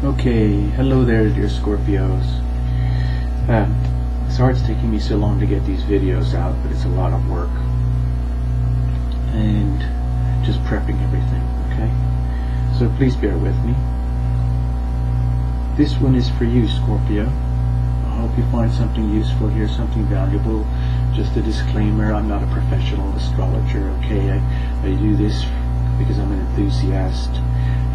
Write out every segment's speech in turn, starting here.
Okay, hello there dear Scorpios. Sorry it's taking me so long to get these videos out, but it's a lot of work. And just prepping everything, okay? So please bear with me. This one is for you, Scorpio. I hope you find something useful here, something valuable. Just a disclaimer, I'm not a professional astrologer, okay? I do this because I'm an enthusiast,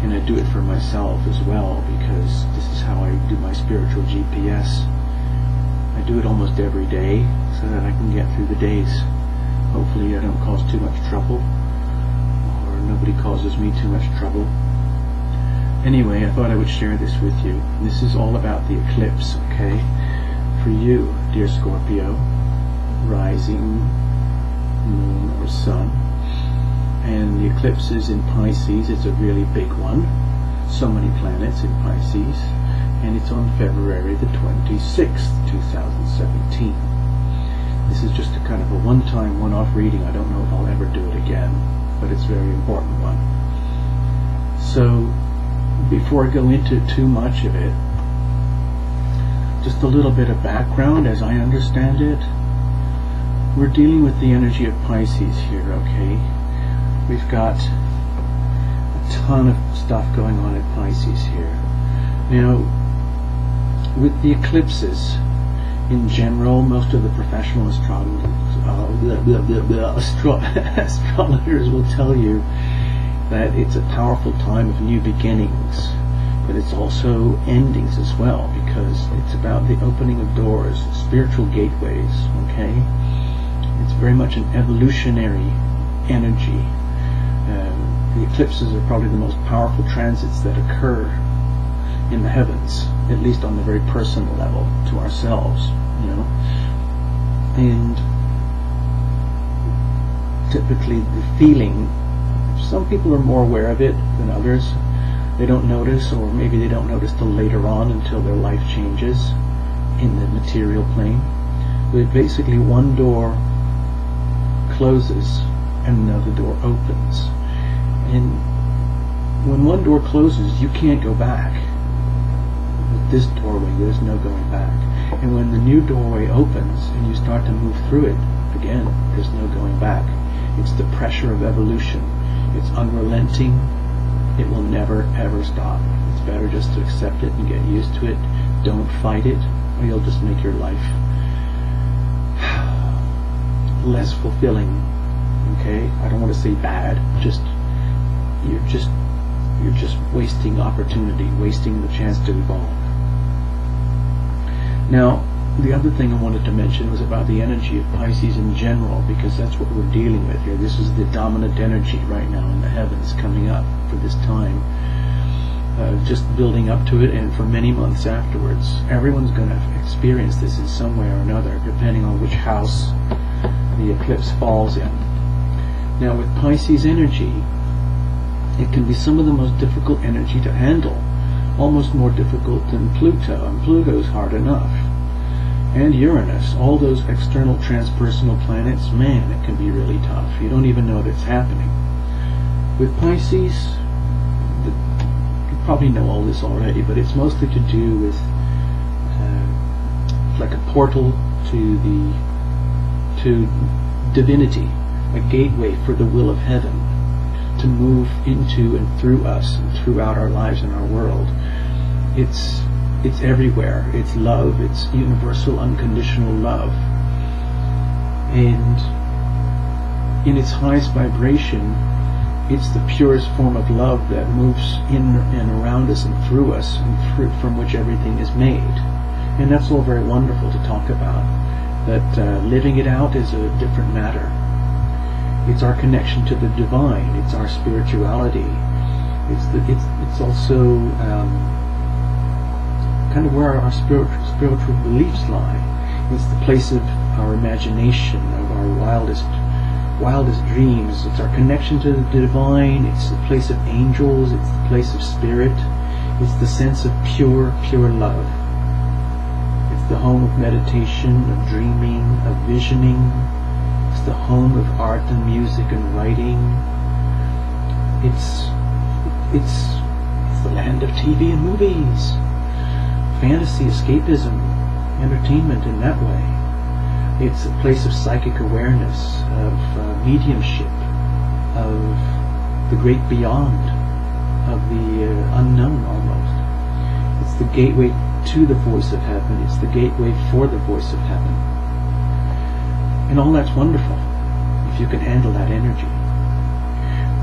and I do it for myself as well, because this is how I do my spiritual GPS. I do it almost every day so that I can get through the days. Hopefully I don't cause too much trouble, or nobody causes me too much trouble. Anyway, I thought I would share this with you. This is all about the eclipse, okay? For you, dear Scorpio, rising, moon, or sun. And the eclipse is in Pisces. It's a really big one. So many planets in Pisces. And it's on February the 26th, 2017. This is just a kind of a one-time, one-off reading. I don't know if I'll ever do it again, but it's a very important one. So, before I go into too much of it, just a little bit of background as I understand it. We're dealing with the energy of Pisces here, okay? We've got a ton of stuff going on at Pisces here. Now, with the eclipses, in general, most of the professional astrologers will tell you that it's a powerful time of new beginnings, but it's also endings as well, because it's about the opening of doors, spiritual gateways, okay? It's very much an evolutionary energy. The eclipses are probably the most powerful transits that occur in the heavens, at least on the very personal level, to ourselves, you know. And typically the feeling, some people are more aware of it than others. They don't notice, or maybe they don't notice till later on, until their life changes in the material plane. But basically one door closes and another door opens. And when one door closes, you can't go back. With this doorway, there's no going back. And when the new doorway opens and you start to move through it, again, there's no going back. It's the pressure of evolution. It's unrelenting. It will never, ever stop. It's better just to accept it and get used to it. Don't fight it, or you'll just make your life less fulfilling. Okay? I don't want to say bad. You're just wasting opportunity, wasting the chance to evolve. Now, the other thing I wanted to mention was about the energy of Pisces in general, because that's what we're dealing with here. This is the dominant energy right now in the heavens coming up for this time. Just building up to it, and for many months afterwards. Everyone's going to experience this in some way or another, depending on which house the eclipse falls in. Now, with Pisces energy, it can be some of the most difficult energy to handle, almost more difficult than Pluto, and Pluto's hard enough. And Uranus, all those external transpersonal planets, man, it can be really tough. You don't even know that it's happening. With Pisces, you probably know all this already, but it's mostly to do with like a portal to divinity, a gateway for the will of heaven to move into and through us and throughout our lives and our world. It's everywhere. It's love. It's universal, unconditional love. And in its highest vibration, it's the purest form of love that moves in and around us and through us, and from which everything is made. And that's all very wonderful to talk about. But living it out is a different matter. It's our connection to the divine. It's our spirituality. It's also kind of where our spiritual beliefs lie. It's the place of our imagination, of our wildest dreams. It's our connection to the divine. It's the place of angels. It's the place of spirit. It's the sense of pure love. It's the home of meditation, of dreaming, of visioning. It's the home of art and music and writing. It's the land of TV and movies. Fantasy, escapism, entertainment in that way. It's a place of psychic awareness, of mediumship, of the great beyond, of the unknown almost. It's the gateway to the voice of heaven. It's the gateway for the voice of heaven. And all that's wonderful if you can handle that energy.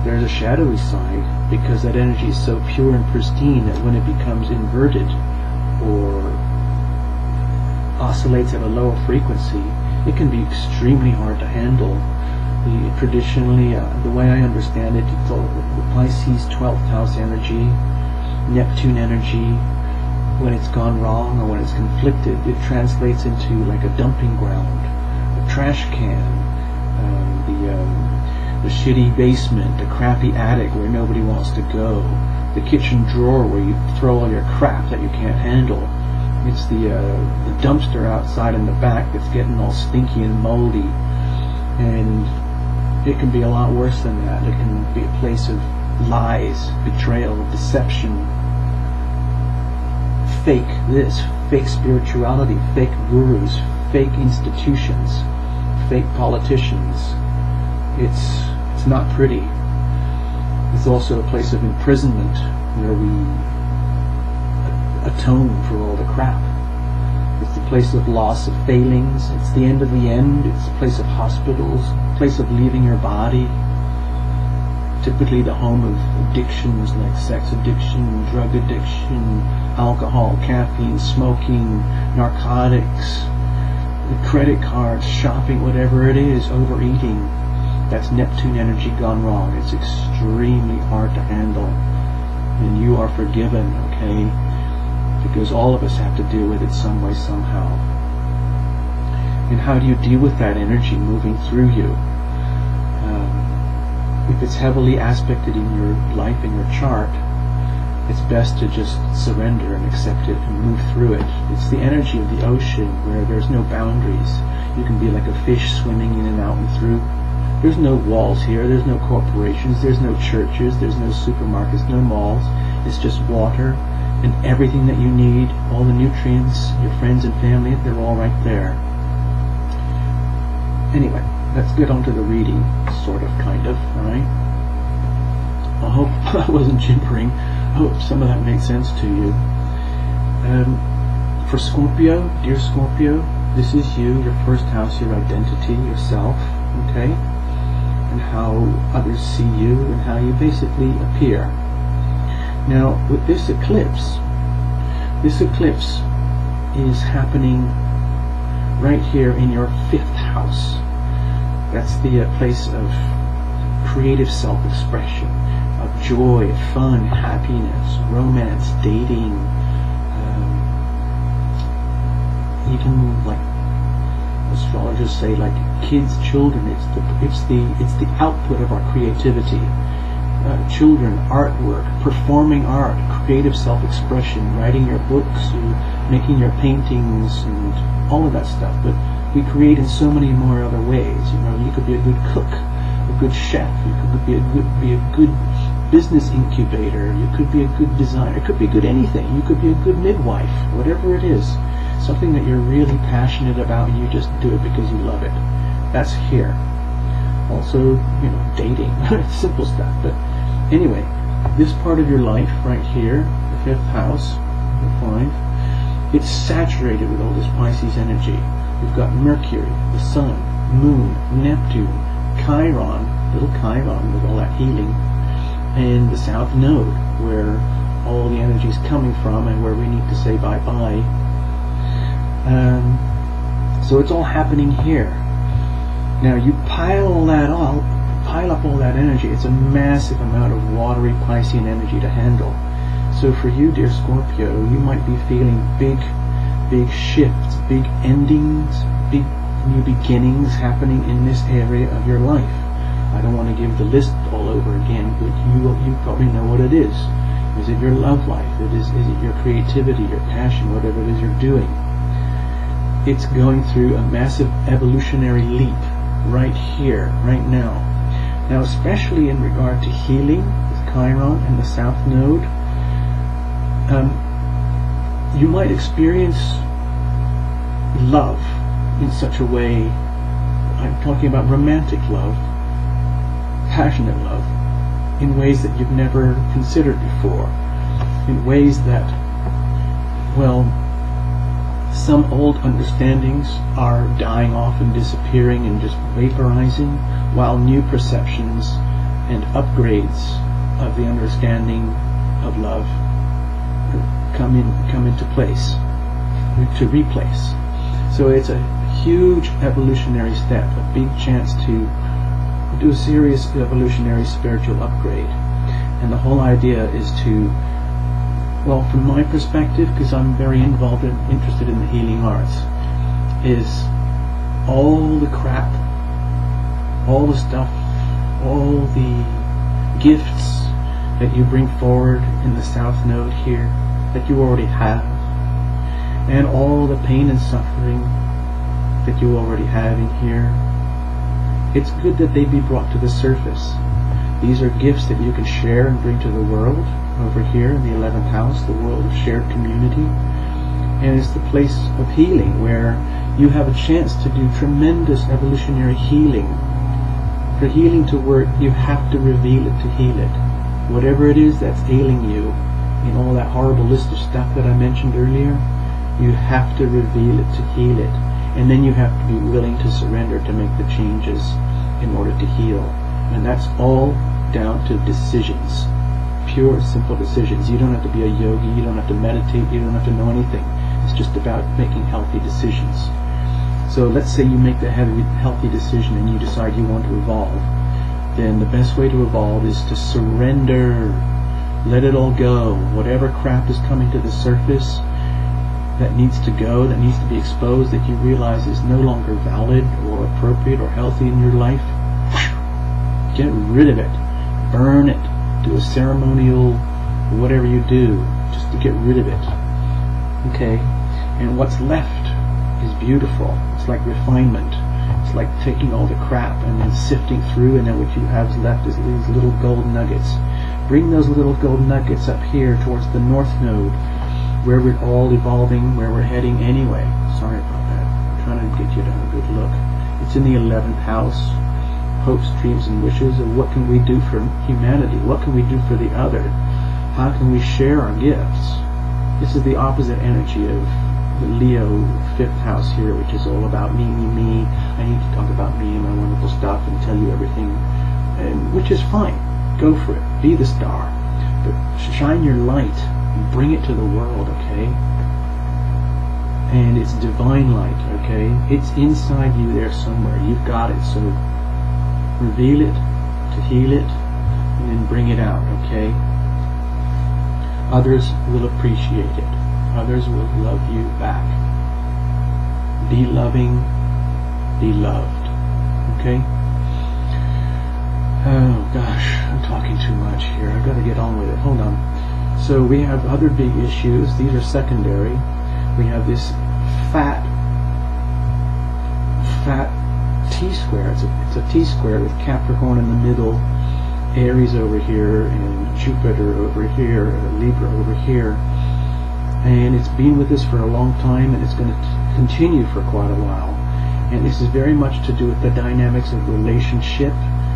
There's a shadowy side because that energy is so pure and pristine that when it becomes inverted or oscillates at a lower frequency, it can be extremely hard to handle. Traditionally, the way I understand it, it's all the Pisces 12th house energy, Neptune energy. When it's gone wrong or when it's conflicted, it translates into like a dumping ground, a trash can, the shitty basement, the crappy attic where nobody wants to go, the kitchen drawer where you throw all your crap that you can't handle. It's the dumpster outside in the back that's getting all stinky and moldy. And it can be a lot worse than that. It can be a place of lies, betrayal, deception, fake this, fake spirituality, fake gurus, fake institutions, fake politicians. It's not pretty. It's also a place of imprisonment where we atone for all the crap. It's the place of loss of failings. It's the end of the end. It's a place of hospitals, a place of leaving your body. Typically the home of addictions like sex addiction, drug addiction, alcohol, caffeine, smoking, narcotics, credit cards, shopping, whatever it is, overeating. That's Neptune energy gone wrong. It's extremely hard to handle. And you are forgiven, okay? Because all of us have to deal with it some way, somehow. And how do you deal with that energy moving through you? If it's heavily aspected in your life, in your chart, it's best to just surrender and accept it and move through it. It's the energy of the ocean where there's no boundaries. You can be like a fish swimming in and out and through. There's no walls here, there's no corporations, there's no churches, there's no supermarkets, no malls. It's just water and everything that you need, all the nutrients, your friends and family, they're all right there. Anyway, let's get on to the reading, sort of, kind of, alright? I hope I wasn't gibbering. I hope some of that made sense to you. For Scorpio, dear Scorpio, this is you, your first house, your identity, yourself, okay? And how others see you and how you basically appear. Now, with this eclipse is happening right here in your 5th house. That's the place of creative self-expression, of joy, fun, happiness, romance, dating, even like astrologers say, like kids, children. It's the output of our creativity. Children, artwork, performing art, creative self-expression, writing your books, making your paintings, and all of that stuff. But we create in so many more other ways. You know, you could be a good cook, a good chef. You could be a good business incubator. You could be a good designer. It could be good anything. You could be a good midwife. Whatever it is, something that you're really passionate about, and you just do it because you love it. That's here. Also, you know, dating, simple stuff. But anyway, this part of your life right here, the 5th house, the 5, it's saturated with all this Pisces energy. We've got Mercury, the Sun, Moon, Neptune, Chiron, little Chiron with all that healing, and the South Node, where all the energy is coming from and where we need to say bye-bye. So it's all happening here. Now you pile up all that energy. It's a massive amount of watery Piscean energy to handle. So for you, dear Scorpio, you might be feeling big shifts, big endings, big new beginnings happening in this area of your life. I don't want to give the list all over again, but you probably know what it is. Is it your love life? Is it your creativity, your passion, whatever it is you're doing? It's going through a massive evolutionary leap right here, right now. Now, especially in regard to healing with Chiron and the South Node, you might experience love in such a way, I'm talking about romantic love, passionate love, in ways that you've never considered before, in ways that, well, some old understandings are dying off and disappearing and just vaporizing, while new perceptions and upgrades of the understanding of love come into place, to replace. So it's a huge evolutionary step, a big chance to do a serious evolutionary spiritual upgrade. And the whole idea is to, well, from my perspective, because I'm very involved and interested in the healing arts, is all the crap, all the stuff, all the gifts that you bring forward in the South Node here, that you already have, and all the pain and suffering that you already have in here, it's good that they be brought to the surface. These are gifts that you can share and bring to the world over here in the 11th house, the world of shared community. And it's the place of healing where you have a chance to do tremendous evolutionary healing. For healing to work, you have to reveal it to heal it. Whatever it is that's ailing you, in all that horrible list of stuff that I mentioned earlier, you have to reveal it to heal it. And then you have to be willing to surrender to make the changes in order to heal. And that's all down to decisions. Pure, simple decisions. You don't have to be a yogi, you don't have to meditate, you don't have to know anything. It's just about making healthy decisions. So let's say you make the healthy decision and you decide you want to evolve. Then the best way to evolve is to surrender. Let it all go. Whatever crap is coming to the surface that needs to go, that needs to be exposed, that you realize is no longer valid or appropriate or healthy in your life, get rid of it. Burn it. Do a ceremonial whatever you do just to get rid of it. Okay? And what's left is beautiful. It's like refinement. It's like taking all the crap and then sifting through, and then what you have left is these little gold nuggets. Bring those little gold nuggets up here towards the North Node, where we're all evolving, where we're heading anyway. Sorry about that. I'm trying to get you to have a good look. It's in the 11th house. Hopes, dreams, and wishes of what can we do for humanity? What can we do for the other? How can we share our gifts? This is the opposite energy of the Leo 5th house here, which is all about me, me, me. I need to talk about me and my wonderful stuff and tell you everything, and which is fine. Go for it. Be the star. But shine your light and bring it to the world, okay? And it's divine light, okay? It's inside you there somewhere. You've got it, so reveal it, to heal it, and then bring it out, okay? Others will appreciate it. Others will love you back. Be loving, be loved, okay? Oh gosh, I'm talking too much here. I've got to get on with it. Hold on. So we have other big issues. These are secondary. We have this fat T-square. It's a T-square with Capricorn in the middle, Aries over here, and Jupiter over here, Libra over here. And it's been with us for a long time, and it's going to continue for quite a while. And this is very much to do with the dynamics of relationship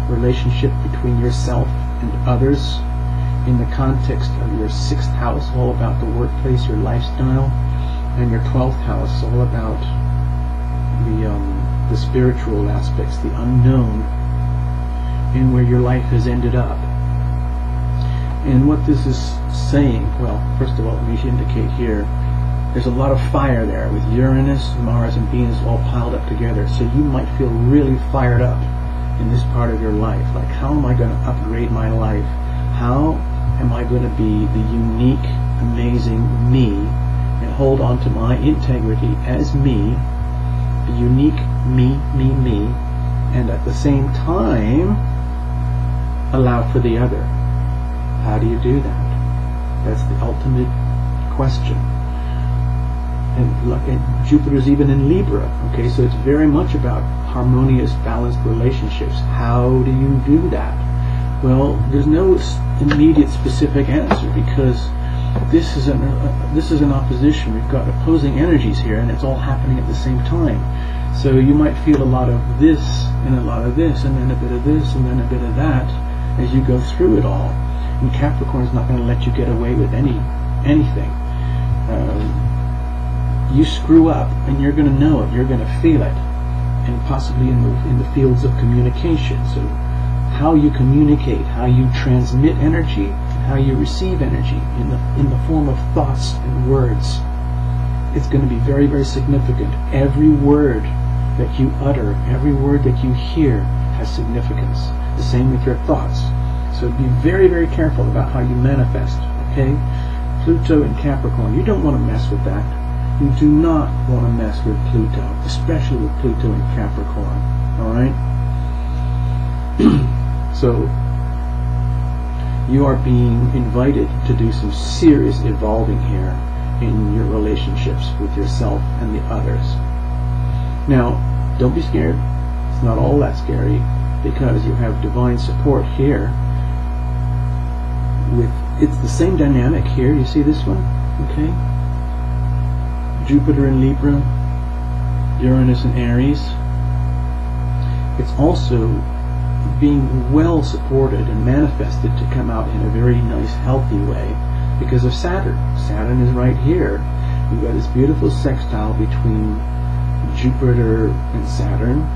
between yourself and others, in the context of your 6th house, all about the workplace, your lifestyle, and your 12th house, all about the spiritual aspects, the unknown, and where your life has ended up. And what this is saying, well, first of all, let me indicate here, there's a lot of fire there with Uranus, Mars, and Venus all piled up together. So you might feel really fired up in this part of your life. Like, how am I going to upgrade my life? How am I going to be the unique, amazing me and hold on to my integrity as me, the unique me, and at the same time allow for the other? How do you do that? That's the ultimate question. And Jupiter's even in Libra, okay, so it's very much about harmonious, balanced relationships. How do you do that? Well, there's no immediate specific answer, because this is an opposition. We've got opposing energies here, and it's all happening at the same time. So you might feel a lot of this, and a lot of this, and then a bit of this, and then a bit of that, as you go through it all. And Capricorn is not going to let you get away with anything. You screw up, and you're going to know it. You're going to feel it, and possibly in the fields of communication. So how you communicate, how you transmit energy, how you receive energy in the form of thoughts and words, it's going to be very, very significant. Every word that you utter, every word that you hear has significance. The same with your thoughts. So be very, very careful about how you manifest, okay? Pluto in Capricorn, you don't want to mess with that. You do not want to mess with Pluto, especially with Pluto in Capricorn, alright? So you are being invited to do some serious evolving here in your relationships with yourself and the others. Now, don't be scared. It's not all that scary, because you have divine support here. It's the same dynamic here. You see this one? Okay. Jupiter in Libra, Uranus in Aries. It's also being well supported and manifested to come out in a very nice, healthy way because of Saturn. Saturn is right here. We've got this beautiful sextile between Jupiter and Saturn,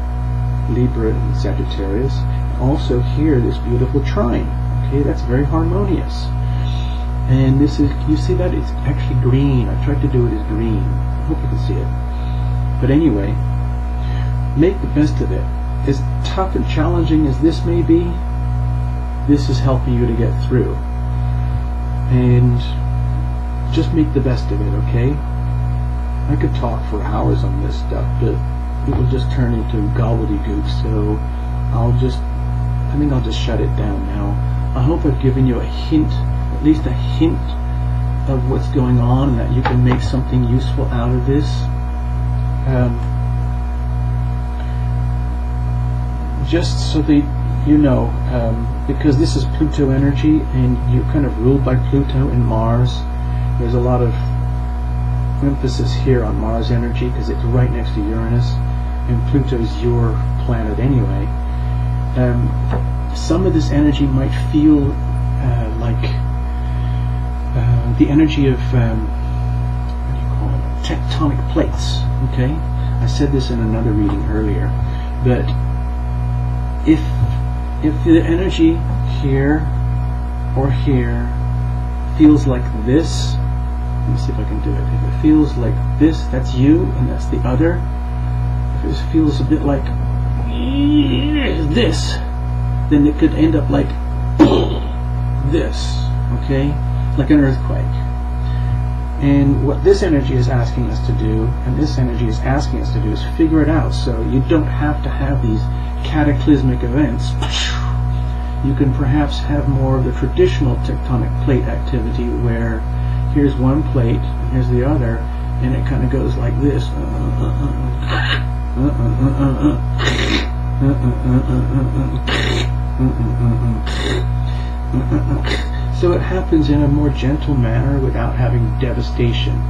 Libra and Sagittarius. Also here, this beautiful trine. Okay, that's very harmonious. And this is, you see that? It's actually green. I tried to do it as green. I hope you can see it. But anyway, make the best of it. As tough and challenging as this may be, this is helping you to get through. And just make the best of it, okay? I could talk for hours on this stuff, but it will just turn into gobbledygook, so I think I'll just shut it down now. I hope I've given you a hint, at least a hint of what's going on, and that you can make something useful out of this. Just so that you know, because this is Pluto energy, and you're kind of ruled by Pluto and Mars, there's a lot of emphasis here on Mars energy because it's right next to Uranus, and Pluto's your planet anyway. Some of this energy might feel like the energy of what do you call it? Tectonic plates. Okay, I said this in another reading earlier, but if the energy here or here feels like this, let me see if I can do it. If it feels like this, that's you, and that's the other. If it feels a bit like this, then it could end up like this, okay? Like an earthquake. And what this energy is asking us to do, and this energy is asking us to do, is figure it out so you don't have to have these cataclysmic events. You can perhaps have more of the traditional tectonic plate activity where here's one plate and here's the other, and it kind of goes like this. So it happens in a more gentle manner without having devastation.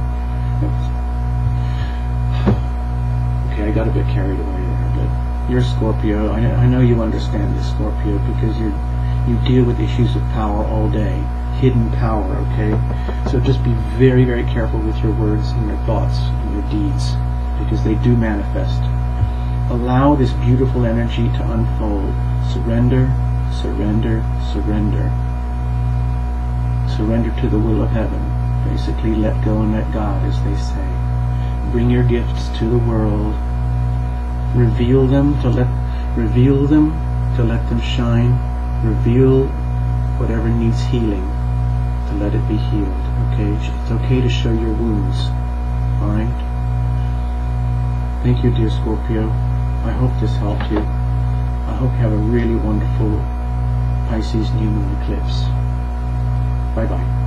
Okay, I got a bit carried away there, but you're Scorpio. I know you understand this, Scorpio, because you deal with issues of power all day, hidden power. Okay, so just be very, very careful with your words and your thoughts and your deeds, because they do manifest. Allow this beautiful energy to unfold. Surrender, surrender, surrender. Surrender to the will of heaven. Basically, let go and let God, as they say. Bring your gifts to the world. Reveal them to let them shine. Reveal whatever needs healing, to let it be healed. Okay, it's okay to show your wounds. All right. Thank you, dear Scorpio. I hope this helped you. I hope you have a really wonderful Pisces new moon eclipse. Bye-bye.